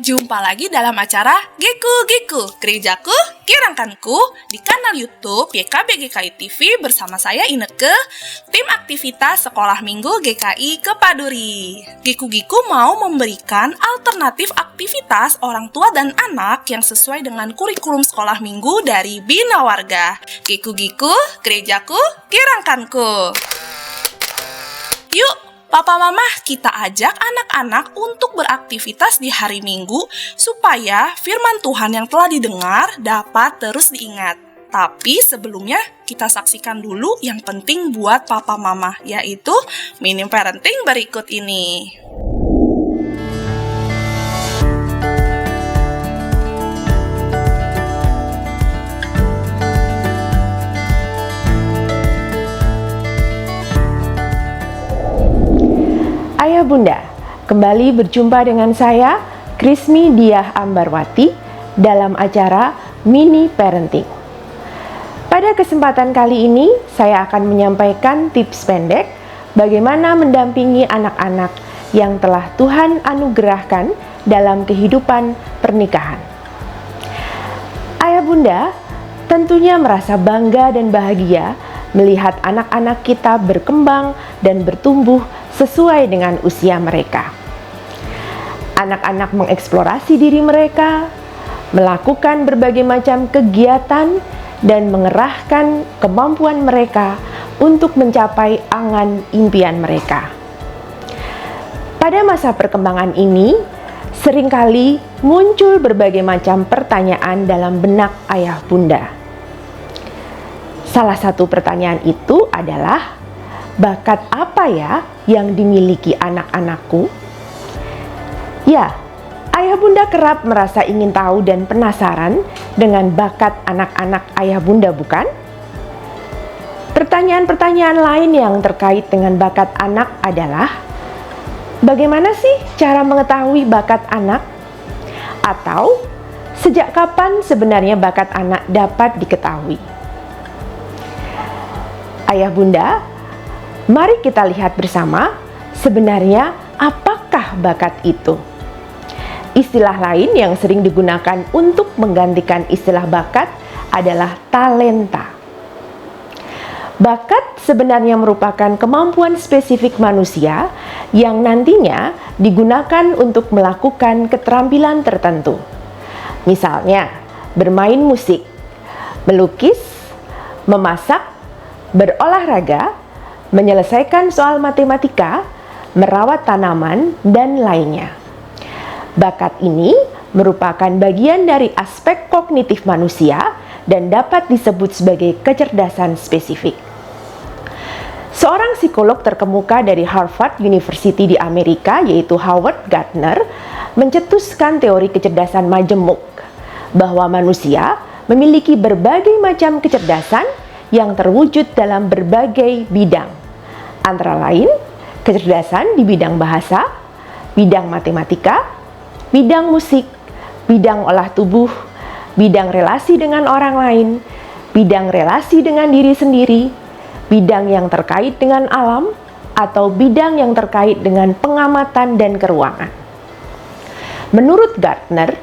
Jumpa lagi dalam acara Geku, Gerejaku, Kirangkanku di kanal YouTube YKB GKI TV bersama saya Ineke, tim aktivitas Sekolah Minggu GKI Kepaduri. Geku mau memberikan alternatif aktivitas orang tua dan anak yang sesuai dengan kurikulum sekolah minggu dari Bina Warga. Geku, Gerejaku, Kirangkanku. Yuk! Papa Mama, kita ajak anak-anak untuk beraktivitas di hari Minggu supaya firman Tuhan yang telah didengar dapat terus diingat. Tapi sebelumnya kita saksikan dulu yang penting buat Papa Mama, yaitu mini parenting berikut ini. Ayah Bunda, kembali berjumpa dengan saya, Krismi Diah Ambarwati, dalam acara Mini Parenting. Pada kesempatan kali ini, saya akan menyampaikan tips pendek bagaimana mendampingi anak-anak yang telah Tuhan anugerahkan dalam kehidupan pernikahan. Ayah Bunda tentunya merasa bangga dan bahagia melihat anak-anak kita berkembang dan bertumbuh sesuai dengan usia mereka. Anak-anak mengeksplorasi diri mereka, melakukan berbagai macam kegiatan, dan mengerahkan kemampuan mereka untuk mencapai angan impian mereka. Pada masa perkembangan ini, seringkali muncul berbagai macam pertanyaan dalam benak ayah bunda. Salah satu pertanyaan itu adalah, bakat apa ya yang dimiliki anak-anakku? Ya, ayah bunda kerap merasa ingin tahu dan penasaran dengan bakat anak-anak ayah bunda, bukan? Pertanyaan-pertanyaan lain yang terkait dengan bakat anak adalah, bagaimana sih cara mengetahui bakat anak? Atau, sejak kapan sebenarnya bakat anak dapat diketahui? Ayah bunda, mari kita lihat bersama sebenarnya apakah bakat itu. Istilah lain yang sering digunakan untuk menggantikan istilah bakat adalah talenta. Bakat sebenarnya merupakan kemampuan spesifik manusia yang nantinya digunakan untuk melakukan keterampilan tertentu. Misalnya, bermain musik, melukis, memasak, berolahraga, menyelesaikan soal matematika, merawat tanaman, dan lainnya. Bakat ini merupakan bagian dari aspek kognitif manusia dan dapat disebut sebagai kecerdasan spesifik. Seorang psikolog terkemuka dari Harvard University di Amerika, yaitu Howard Gardner, mencetuskan teori kecerdasan majemuk, bahwa manusia memiliki berbagai macam kecerdasan yang terwujud dalam berbagai bidang. Antara lain, kecerdasan di bidang bahasa, bidang matematika, bidang musik, bidang olah tubuh, bidang relasi dengan orang lain, bidang relasi dengan diri sendiri, bidang yang terkait dengan alam, atau bidang yang terkait dengan pengamatan dan keuangan. Menurut Gardner,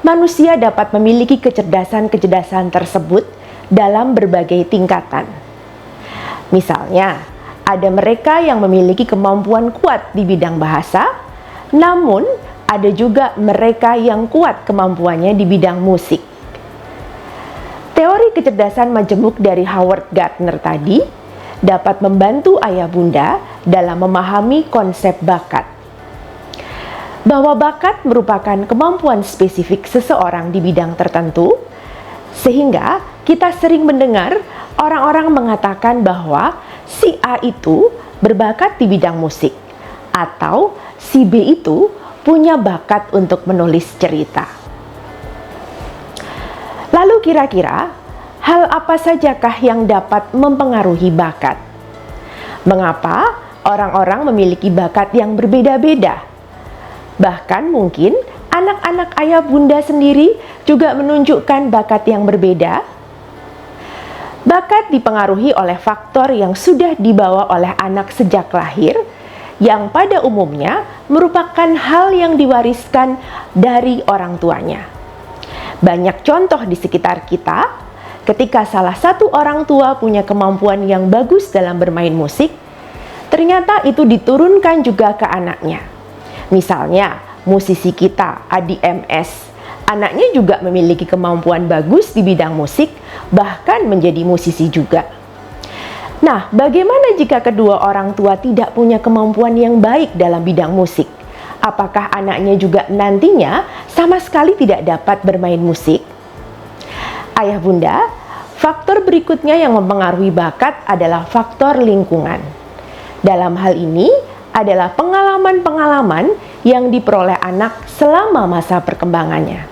manusia dapat memiliki kecerdasan-kecerdasan tersebut dalam berbagai tingkatan. Misalnya, ada mereka yang memiliki kemampuan kuat di bidang bahasa, namun ada juga mereka yang kuat kemampuannya di bidang musik. Teori kecerdasan majemuk dari Howard Gardner tadi dapat membantu ayah bunda dalam memahami konsep bakat. Bahwa bakat merupakan kemampuan spesifik seseorang di bidang tertentu, sehingga kita sering mendengar orang-orang mengatakan bahwa si A itu berbakat di bidang musik, atau si B itu punya bakat untuk menulis cerita. Lalu kira-kira hal apa sajakah yang dapat mempengaruhi bakat? Mengapa orang-orang memiliki bakat yang berbeda-beda? Bahkan mungkin anak-anak ayah bunda sendiri juga menunjukkan bakat yang berbeda. Bakat dipengaruhi oleh faktor yang sudah dibawa oleh anak sejak lahir, yang pada umumnya merupakan hal yang diwariskan dari orang tuanya. Banyak contoh di sekitar kita, ketika salah satu orang tua punya kemampuan yang bagus dalam bermain musik, ternyata itu diturunkan juga ke anaknya. Misalnya, musisi kita, Adi MS, anaknya juga memiliki kemampuan bagus di bidang musik, bahkan menjadi musisi juga. Nah, bagaimana jika kedua orang tua tidak punya kemampuan yang baik dalam bidang musik? Apakah anaknya juga nantinya sama sekali tidak dapat bermain musik? Ayah bunda, faktor berikutnya yang mempengaruhi bakat adalah faktor lingkungan. Dalam hal ini adalah pengalaman-pengalaman yang diperoleh anak selama masa perkembangannya.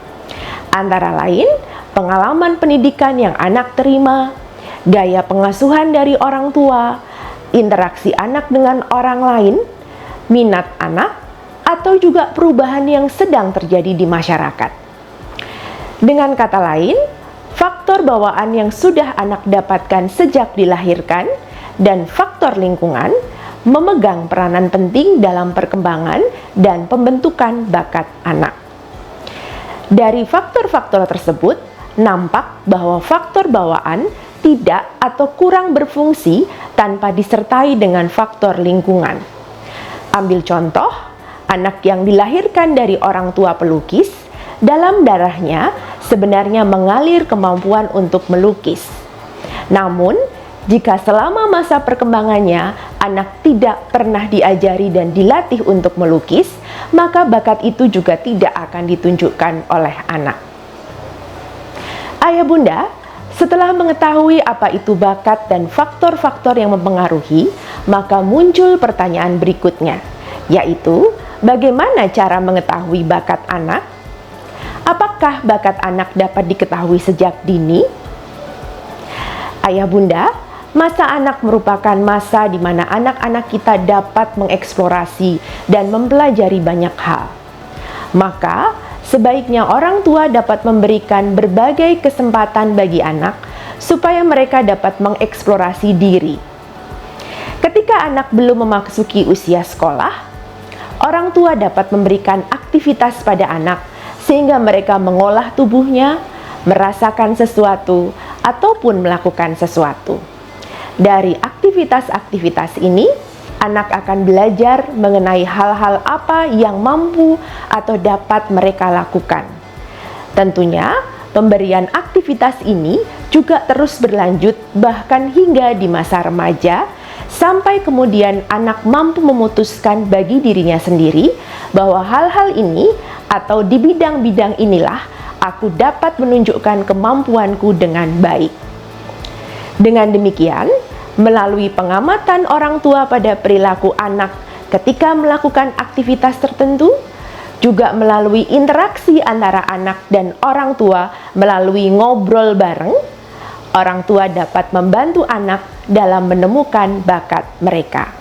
Antara lain, pengalaman pendidikan yang anak terima, gaya pengasuhan dari orang tua, interaksi anak dengan orang lain, minat anak, atau juga perubahan yang sedang terjadi di masyarakat. Dengan kata lain, faktor bawaan yang sudah anak dapatkan sejak dilahirkan dan faktor lingkungan memegang peranan penting dalam perkembangan dan pembentukan bakat anak. Dari faktor-faktor tersebut, nampak bahwa faktor bawaan tidak atau kurang berfungsi tanpa disertai dengan faktor lingkungan. Ambil contoh, anak yang dilahirkan dari orang tua pelukis, dalam darahnya sebenarnya mengalir kemampuan untuk melukis. Namun, jika selama masa perkembangannya anak tidak pernah diajari dan dilatih untuk melukis, maka bakat itu juga tidak akan ditunjukkan oleh anak. Ayah bunda, setelah mengetahui apa itu bakat dan faktor-faktor yang mempengaruhi, maka muncul pertanyaan berikutnya, yaitu bagaimana cara mengetahui bakat anak? Apakah bakat anak dapat diketahui sejak dini? Ayah bunda, masa anak merupakan masa di mana anak-anak kita dapat mengeksplorasi dan mempelajari banyak hal. Maka, sebaiknya orang tua dapat memberikan berbagai kesempatan bagi anak supaya mereka dapat mengeksplorasi diri. Ketika anak belum memasuki usia sekolah, orang tua dapat memberikan aktivitas pada anak sehingga mereka mengolah tubuhnya, merasakan sesuatu, ataupun melakukan sesuatu. Dari aktivitas-aktivitas ini, anak akan belajar mengenai hal-hal apa yang mampu atau dapat mereka lakukan. Tentunya, pemberian aktivitas ini juga terus berlanjut bahkan hingga di masa remaja, sampai kemudian anak mampu memutuskan bagi dirinya sendiri bahwa hal-hal ini atau di bidang-bidang inilah aku dapat menunjukkan kemampuanku dengan baik. Dengan demikian, melalui pengamatan orang tua pada perilaku anak ketika melakukan aktivitas tertentu, juga melalui interaksi antara anak dan orang tua melalui ngobrol bareng, orang tua dapat membantu anak dalam menemukan bakat mereka.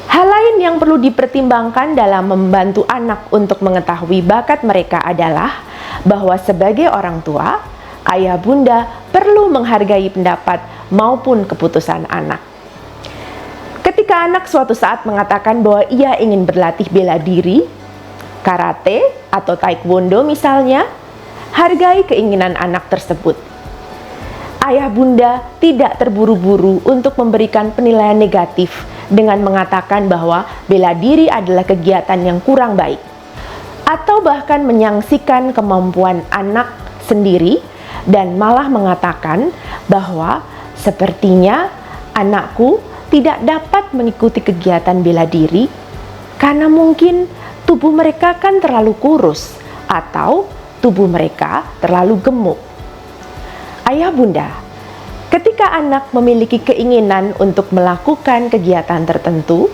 Hal lain yang perlu dipertimbangkan dalam membantu anak untuk mengetahui bakat mereka adalah bahwa sebagai orang tua, ayah bunda perlu menghargai pendapat maupun keputusan anak. Ketika anak suatu saat mengatakan bahwa ia ingin berlatih bela diri, karate atau taekwondo misalnya, hargai keinginan anak tersebut. Ayah bunda tidak terburu-buru untuk memberikan penilaian negatif dengan mengatakan bahwa bela diri adalah kegiatan yang kurang baik, atau bahkan menyaksikan kemampuan anak sendiri dan malah mengatakan bahwa sepertinya anakku tidak dapat mengikuti kegiatan bela diri karena mungkin tubuh mereka kan terlalu kurus atau tubuh mereka terlalu gemuk. Ayah bunda, ketika anak memiliki keinginan untuk melakukan kegiatan tertentu,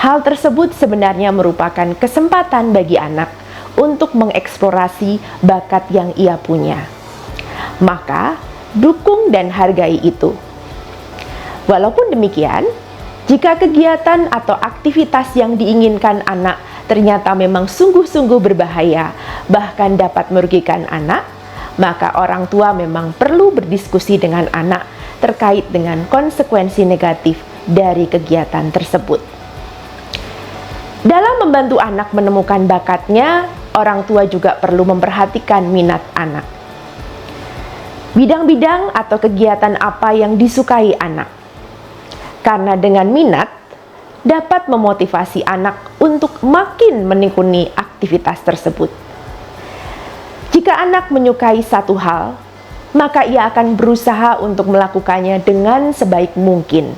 hal tersebut sebenarnya merupakan kesempatan bagi anak untuk mengeksplorasi bakat yang ia punya. Maka, dukung dan hargai itu. Walaupun demikian, jika kegiatan atau aktivitas yang diinginkan anak ternyata memang sungguh-sungguh berbahaya, bahkan dapat merugikan anak, maka orang tua memang perlu berdiskusi dengan anak terkait dengan konsekuensi negatif dari kegiatan tersebut. Dalam membantu anak menemukan bakatnya, orang tua juga perlu memperhatikan minat anak. Bidang-bidang atau kegiatan apa yang disukai anak. Karena dengan minat, dapat memotivasi anak untuk makin menekuni aktivitas tersebut. Jika anak menyukai satu hal, maka ia akan berusaha untuk melakukannya dengan sebaik mungkin.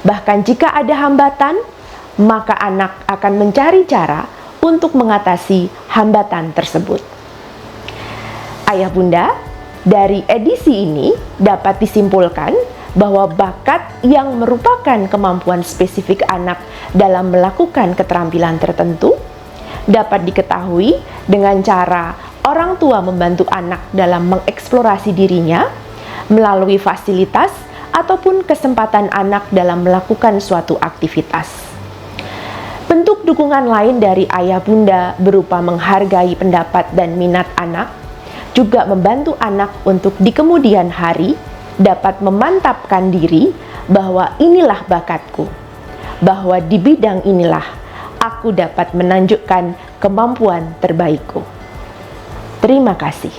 Bahkan jika ada hambatan, maka anak akan mencari cara untuk mengatasi hambatan tersebut. Ayah bunda, dari edisi ini dapat disimpulkan bahwa bakat yang merupakan kemampuan spesifik anak dalam melakukan keterampilan tertentu dapat diketahui dengan cara orang tua membantu anak dalam mengeksplorasi dirinya melalui fasilitas ataupun kesempatan anak dalam melakukan suatu aktivitas. Bentuk dukungan lain dari ayah bunda berupa menghargai pendapat dan minat anak, juga membantu anak untuk di kemudian hari dapat memantapkan diri bahwa inilah bakatku, bahwa di bidang inilah aku dapat menunjukkan kemampuan terbaikku. Terima kasih.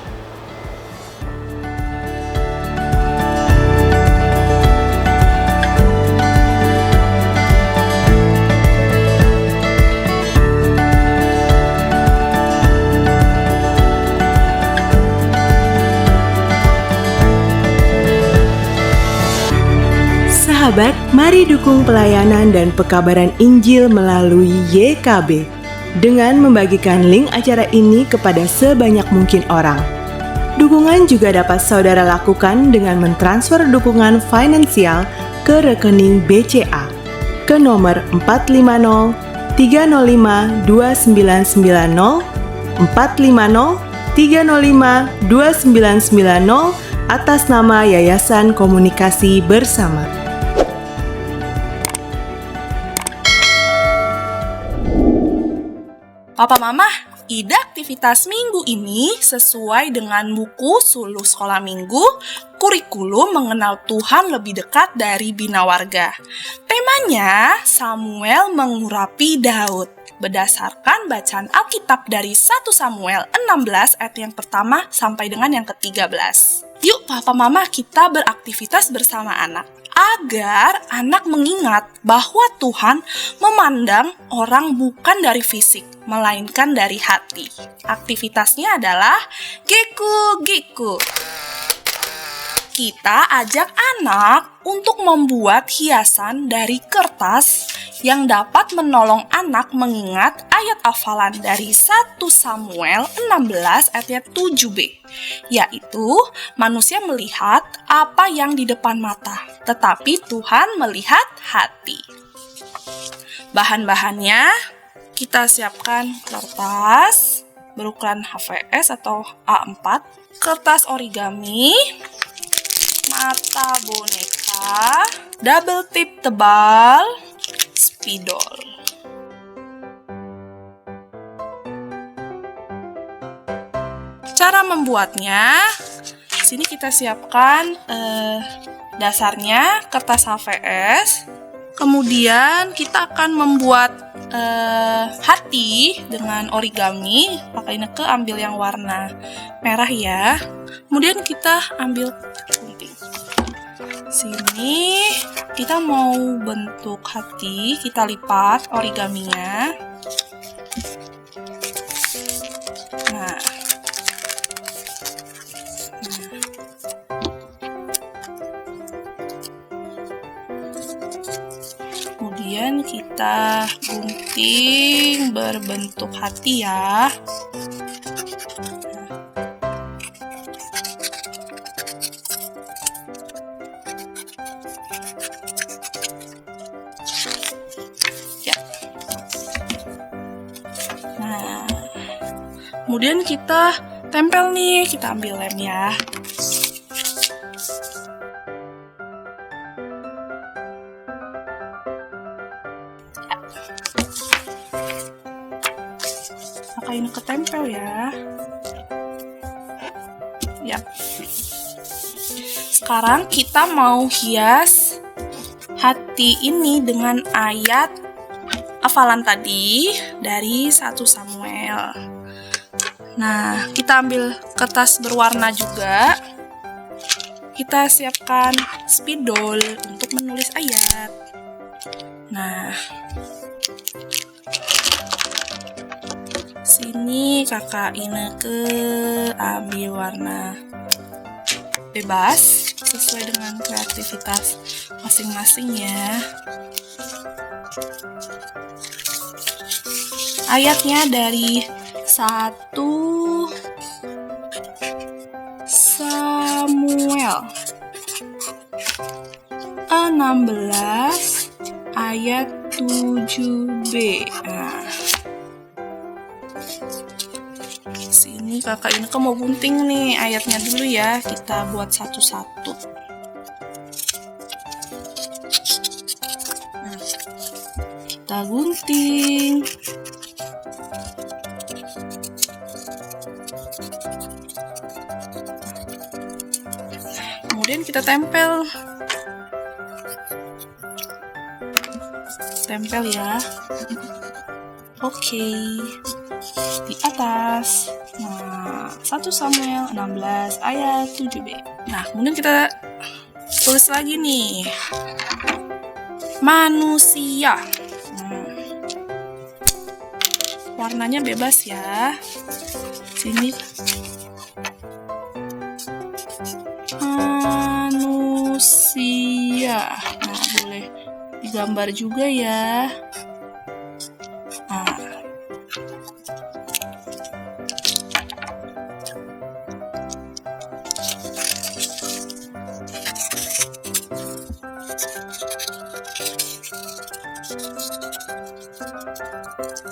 Sahabat, mari dukung pelayanan dan pekabaran Injil melalui YKB dengan membagikan link acara ini kepada sebanyak mungkin orang. Dukungan juga dapat saudara lakukan dengan mentransfer dukungan finansial ke rekening BCA ke nomor 450 305 2990 450 305 2990 atas nama Yayasan Komunikasi Bersama. Papa Mama, ide aktivitas minggu ini sesuai dengan buku Suluh Sekolah Minggu, kurikulum mengenal Tuhan lebih dekat dari Bina Warga. Temanya, Samuel mengurapi Daud, berdasarkan bacaan Alkitab dari 1 Samuel 16 ayat yang pertama sampai dengan yang ke-13. Yuk Papa Mama, kita beraktivitas bersama anak, agar anak mengingat bahwa Tuhan memandang orang bukan dari fisik, melainkan dari hati. Aktivitasnya adalah Geku-Geku. Kita ajak anak untuk membuat hiasan dari kertas yang dapat menolong anak mengingat ayat hafalan dari 1 Samuel 16 ayat 7b, yaitu manusia melihat apa yang di depan mata, tetapi Tuhan melihat hati. Bahan-bahannya kita siapkan kertas berukuran HVS atau A4, kertas origami, mata boneka, double tip tebal, spidol. Cara membuatnya, di sini kita siapkan dasarnya kertas HVS. Kemudian kita akan membuat hati dengan origami. Pakai neke, ambil yang warna merah ya. Kemudian kita ambil gunting. Sini kita mau bentuk hati, kita lipat origaminya. Nah. Kemudian kita gunting berbentuk hati ya. Nah, kemudian kita tempel nih, kita ambil lem ya. Pakai ini ketempel ya. Yap. Sekarang kita mau hias hati ini dengan ayat hafalan tadi dari 1 Samuel. Nah, kita ambil kertas berwarna juga. Kita siapkan spidol untuk menulis ayat. Nah, sini kakak Ineke ambil warna bebas sesuai dengan kreativitas masing-masing ya. Ayatnya dari 1 Samuel 16 ayat 7b. Nah, sini kakak Ineke mau gunting nih ayatnya dulu ya. Kita buat satu-satu. Nah, kita gunting. Kemudian kita tempel ya. Oke, di atas. Nah, 1 Samuel 16 ayat 7b. Nah, kemudian kita tulis lagi nih, manusia. Warnanya bebas ya. Sini manusia. Nah, boleh digambar juga ya. Nah,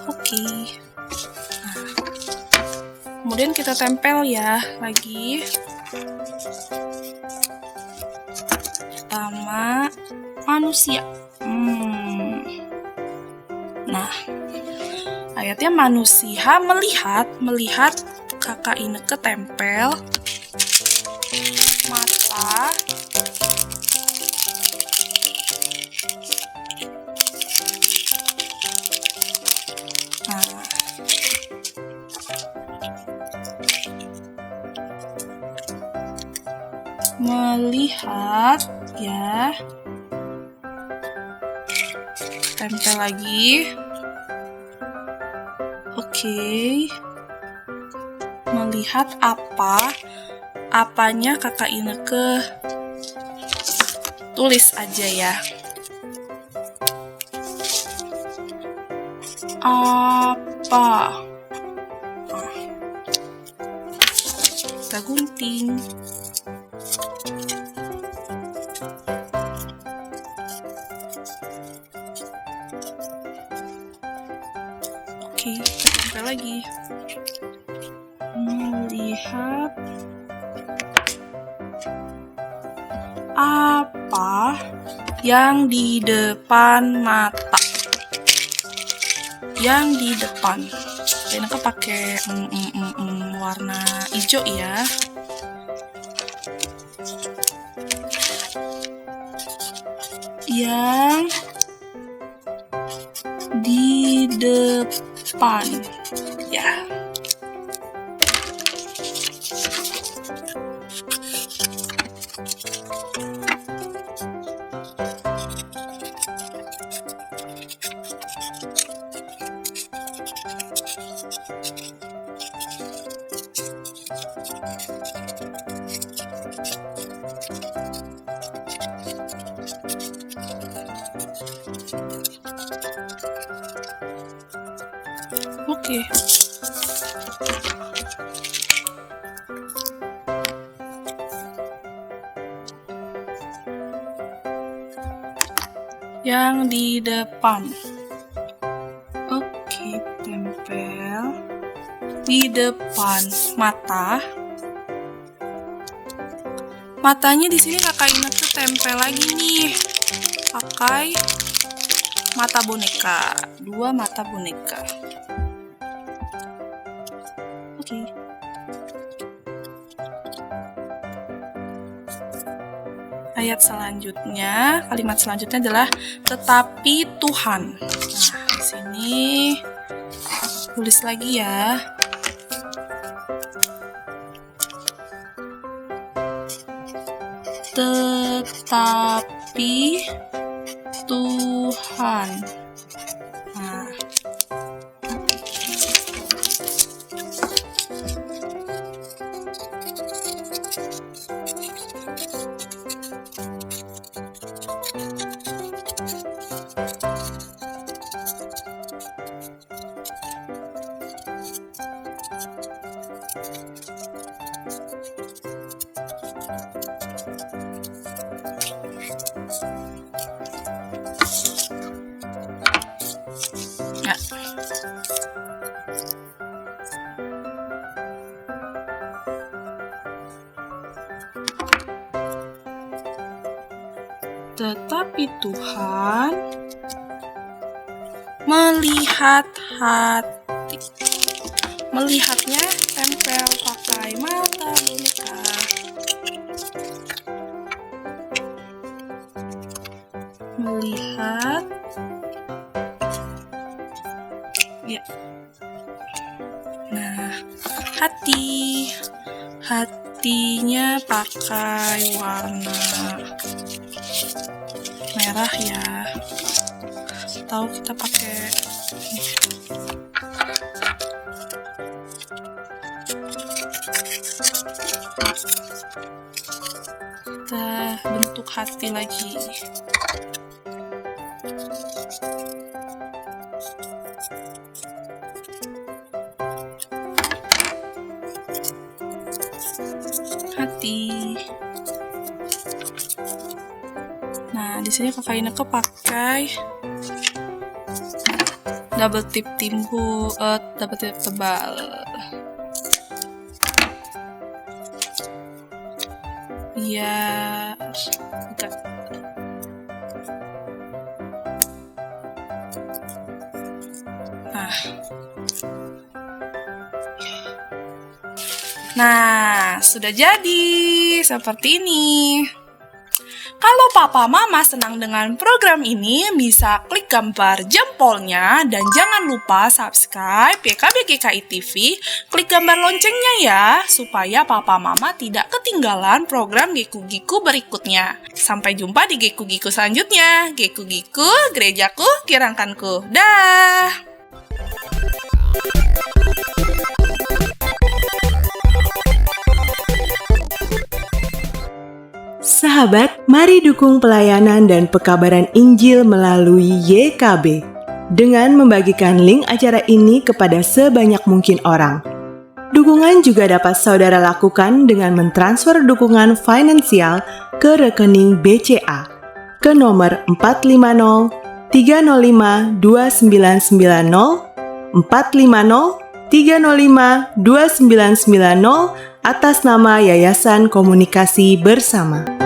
oke. Nah, kemudian kita tempel ya lagi. Pertama, manusia. Nah, ayatnya manusia melihat kakak Ineke tempel mata melihat ya, tempel lagi. Oke, melihat apanya kakak Ineke tulis aja ya. Apa? Kita gunting. Oke, kita tempel lagi. Melihat apa yang di depan mata. Yang di depan. Ini aku pakai warna hijau ya. Yang di depan ya. Oke. Yang di depan. Oke, tempel di depan mata. Matanya di sini kakak Ineke tempel lagi nih. Pakai mata boneka, 2 mata boneka. Oke. kalimat selanjutnya adalah tetapi Tuhan. Nah, di sini tulis lagi ya. Tetapi Tuhan. Nah, tetapi Tuhan melihat hati. Melihatnya tempel pakai mata boneka. Melihat, ya. Nah, hatinya pakai warna merah ya, atau kita pakai kita bentuk hati lagi. Hati. Nah, di sini Kakak Ineke pakai double tip tebal. Iya, enggak. Nah, sudah jadi seperti ini. Kalau papa mama senang dengan program ini, bisa klik gambar jempolnya dan jangan lupa subscribe YKB GKI TV, klik gambar loncengnya ya, supaya papa mama tidak ketinggalan program Geku-Giku berikutnya. Sampai jumpa di Geku-Giku selanjutnya. Geku-Giku, gerejaku, kirangkanku. Dah! Sahabat, mari dukung pelayanan dan pekabaran Injil melalui YKB dengan membagikan link acara ini kepada sebanyak mungkin orang. Dukungan juga dapat saudara lakukan dengan mentransfer dukungan finansial ke rekening BCA ke nomor 450 305 2990 450 305 2990 atas nama Yayasan Komunikasi Bersama.